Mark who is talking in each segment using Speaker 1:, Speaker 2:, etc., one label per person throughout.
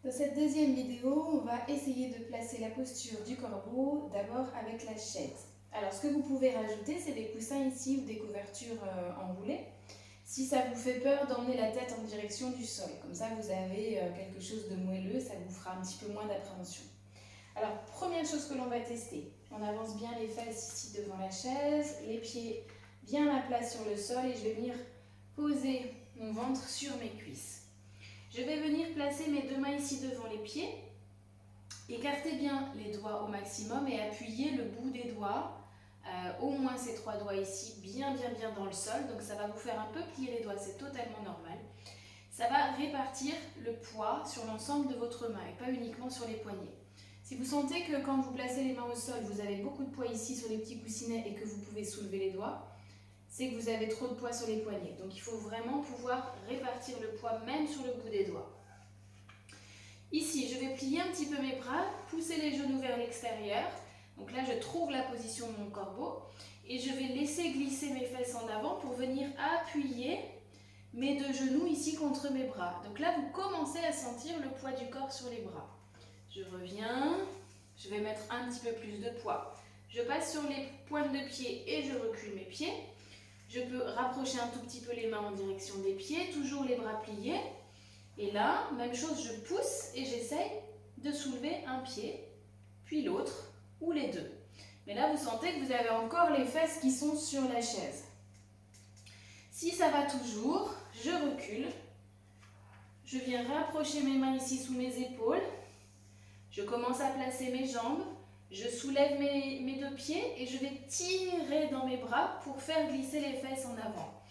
Speaker 1: Dans cette deuxième vidéo, on va essayer de placer la posture du corbeau d'abord avec la chaise. Alors ce que vous pouvez rajouter, c'est des coussins ici ou des couvertures enroulées. Si ça vous fait peur d'emmener la tête en direction du sol, comme ça vous avez quelque chose de moelleux, ça vous fera un petit peu moins d'appréhension. Alors première chose que l'on va tester, on avance bien les fesses ici devant la chaise, les pieds bien à plat sur le sol et je vais venir poser mon ventre sur mes cuisses. Je vais venir placer mes deux mains ici devant les pieds, écarter bien les doigts au maximum et appuyer le bout des doigts, au moins ces trois doigts ici, bien dans le sol. Donc ça va vous faire un peu plier les doigts, c'est totalement normal. Ça va répartir le poids sur l'ensemble de votre main et pas uniquement sur les poignets. Si vous sentez que quand vous placez les mains au sol, vous avez beaucoup de poids ici sur les petits coussinets et que vous pouvez soulever les doigts, c'est que vous avez trop de poids sur les poignets. Donc il faut vraiment pouvoir répartir le poids même sur le bout des doigts. Ici, je vais plier un petit peu mes bras, pousser les genoux vers l'extérieur. Donc là, je trouve la position de mon corbeau et je vais laisser glisser mes fesses en avant pour venir appuyer mes deux genoux ici contre mes bras. Donc là, vous commencez à sentir le poids du corps sur les bras. Je reviens, je vais mettre un petit peu plus de poids. Je passe sur les pointes de pied et je recule mes pieds. Je peux rapprocher un tout petit peu les mains en direction des pieds, toujours les bras pliés. Et là, même chose, je pousse et j'essaye de soulever un pied, puis l'autre, ou les deux. Mais là, vous sentez que vous avez encore les fesses qui sont sur la chaise. Si ça va toujours, je recule. Je viens rapprocher mes mains ici sous mes épaules. Je commence à placer mes jambes. Je soulève mes deux pieds et je vais tirer dans mes bras pour faire glisser les fesses en avant.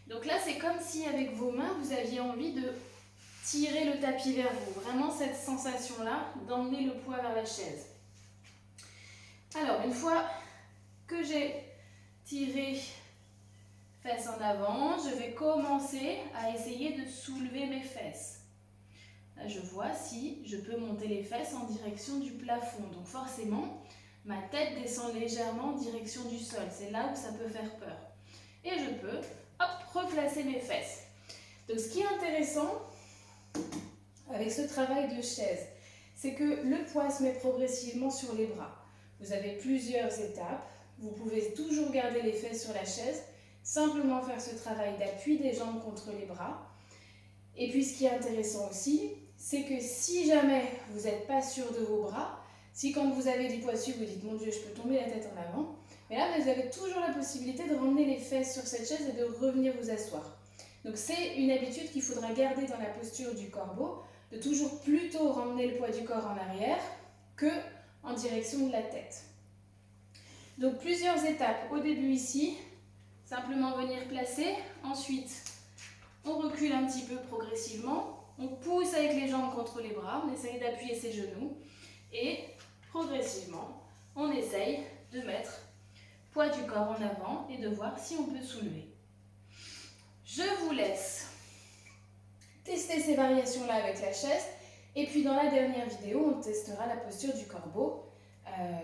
Speaker 1: Donc là, c'est comme si avec vos mains, vous aviez envie de tirer le tapis vers vous. Vraiment cette sensation-là d'emmener le poids vers la chaise. Alors, une fois que j'ai tiré fesses en avant, je vais commencer à essayer de soulever mes fesses. Là, je vois si je peux monter les fesses en direction du plafond. Donc forcément, ma tête descend légèrement en direction du sol. C'est là où ça peut faire peur. Et je peux, replacer mes fesses. Donc ce qui est intéressant avec ce travail de chaise, c'est que le poids se met progressivement sur les bras. Vous avez plusieurs étapes. Vous pouvez toujours garder les fesses sur la chaise, simplement faire ce travail d'appui des jambes contre les bras. Et puis ce qui est intéressant aussi, c'est que si jamais vous n'êtes pas sûr de vos bras, si quand vous avez du poids dessus, vous dites « Mon Dieu, je peux tomber la tête en avant », mais là, vous avez toujours la possibilité de ramener les fesses sur cette chaise et de revenir vous asseoir. Donc c'est une habitude qu'il faudra garder dans la posture du corbeau, de toujours plutôt ramener le poids du corps en arrière que en direction de la tête. Donc plusieurs étapes. Au début ici, simplement venir placer, ensuite on recule un petit peu progressivement, on pousse avec les jambes contre les bras, on essaye d'appuyer ses genoux et progressivement, on essaye de mettre poids du corps en avant et de voir si on peut soulever. Je vous laisse tester ces variations-là avec la chaise et puis dans la dernière vidéo, on testera la posture du corbeau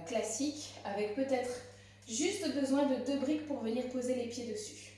Speaker 1: classique avec peut-être juste besoin de 2 briques pour venir poser les pieds dessus.